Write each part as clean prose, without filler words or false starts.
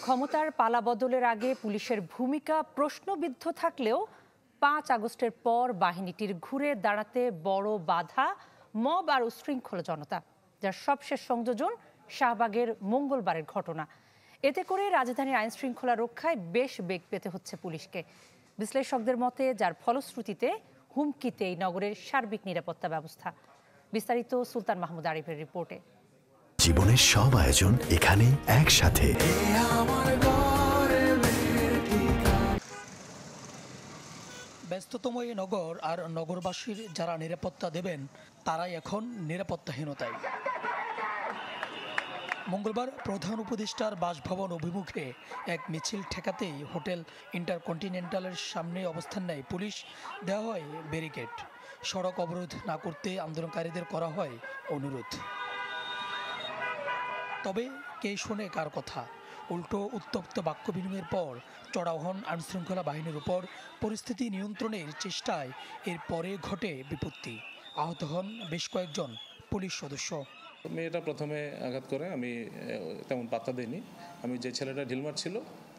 ক্ষমতার পালাবদলের আগে পুলিশের ভূমিকা প্রশ্নবিদ্ধ থাকলেও ৫ আগস্টের পর বাহিনীটির ঘুরে দাঁড়াতে বড় বাধা মব আর উশৃঙ্খল জনতা, যার সবশেষ সংযোজন শাহবাগের মঙ্গলবারের ঘটনা। এতে করে রাজধানীর আইন শৃঙ্খলা রক্ষায় বেশ বেগ পেতে হচ্ছে পুলিশকে। বিশ্লেষকদের মতে যার ফলশ্রুতিতে হুমকিতে এই নগরের সার্বিক নিরাপত্তা ব্যবস্থা। বিস্তারিত সুলতান মাহমুদ আরিফের রিপোর্টে। জীবনের সব আয়োজন এখানে একসাথে। ব্যস্ততম এই নগর আর নগরবাসীর যারা নিরাপত্তা দেবেন তারাই এখন নিরাপত্তাহীনতায়। মঙ্গলবার প্রধান উপদেষ্টার বাসভবন অভিমুখে এক মিছিল ঠেকাতেই হোটেল ইন্টারকন্টিনেন্টালের সামনে অবস্থান নেয় পুলিশ, দেওয়া হয় ব্যারিকেড। সড়ক অবরোধ না করতে আন্দোলনকারীদের করা হয় অনুরোধ। তবে কে শোনে কার কথা? উল্টো উত্তপ্ত বাক্য বিনিময়ের পর চড়াও হন আইনশৃঙ্খলা বাহিনীর উপর। পরিস্থিতি নিয়ন্ত্রণের চেষ্টায় এরপরে ঘটে বিপত্তি। আহত হন বেশ কয়েকজন পুলিশ সদস্য। মেয়েটা প্রথমে আঘাত করে, আমি তেমন পাত্তা দিইনি। আমি যে ছেলেটা ঢিল মারছিল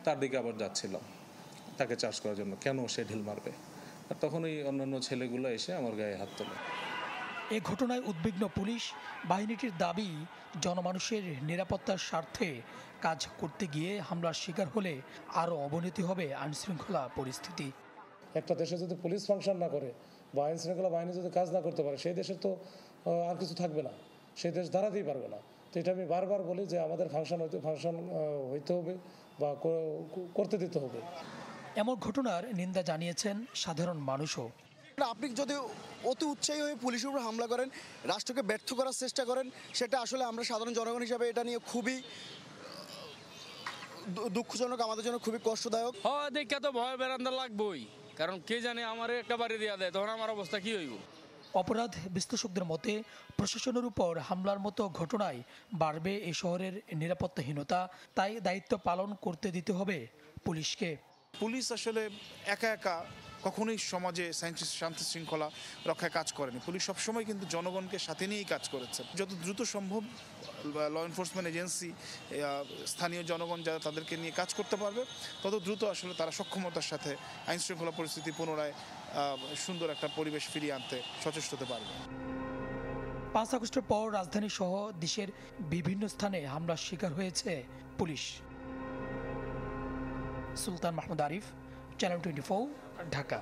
তার দিকে আবার যাচ্ছিলাম তাকে চার্জ করার জন্য, কেন সে ঢিল মারবে। আর তখনই অন্যান্য ছেলেগুলো এসে আমার গায়ে হাত তোলে। এ ঘটনায় উদ্বিগ্ন পুলিশ বাহিনীটির দাবি, জনমানুষের নিরাপত্তার স্বার্থে কাজ করতে গিয়ে হামলার শিকার হলে আরও অবনতি হবে আইনশৃঙ্খলা পরিস্থিতি। একটা দেশে যদি পুলিশ ফাংশন না করে বা আইন শৃঙ্খলা বাহিনী যদি কাজ না করতে পারে, সেই দেশের তো আর কিছু থাকবে না, সেই দেশ দাঁড়াতেই পারবে না। তো এটা আমি বারবার বলি যে আমাদের ফাংশন হইতে হবে বা করতে দিতে হবে। এমন ঘটনার নিন্দা জানিয়েছেন সাধারণ মানুষও। আপনি যদি অতি উৎসাহী হয়ে পুলিশের উপর হামলা করেন, রাষ্ট্রকে ব্যর্থ করার চেষ্টা করেন, সেটা আসলে আমরা সাধারণ জনগণ হিসাবে এটা নিয়ে খুবই দুঃখজনক, আমাদের জন্য খুবই কষ্টদায়ক। দেখে তো ভয় বেরান্দা লাগবেই, কারণ কে জানে আমার একটা বাড়ি দেওয়া দেয়, তখন আমার অবস্থা কি হইব। অপরাধ বিশ্লেষকদের মতে প্রশাসনের উপর হামলার মতো ঘটনায় বাড়বে এই শহরের নিরাপত্তাহীনতা। তাই দায়িত্ব পালন করতে দিতে হবে পুলিশকে। পুলিশ আসলে একা একা কখনোই সমাজে শান্তি শৃঙ্খলা রক্ষায় কাজ করেনি। পুলিশ সবসময় কিন্তু জনগণকে সাথে নিয়েই কাজ করেছে। যত দ্রুত সম্ভব ল এনফোর্সমেন্ট এজেন্সি, স্থানীয় জনগণ যারা তাদেরকে নিয়ে কাজ করতে পারবে, তত দ্রুত আসলে তারা সক্ষমতার সাথে আইন শৃঙ্খলা পরিস্থিতি পুনরায় সুন্দর একটা পরিবেশ ফিরিয়ে আনতে সচেষ্ট হতে পারবে। ৫ আগস্টের পর রাজধানী সহ দেশের বিভিন্ন স্থানে হামলার শিকার হয়েছে পুলিশ। সুলতান মাহমুদ আরিফ, চ্যানেল 24, ঢাকা।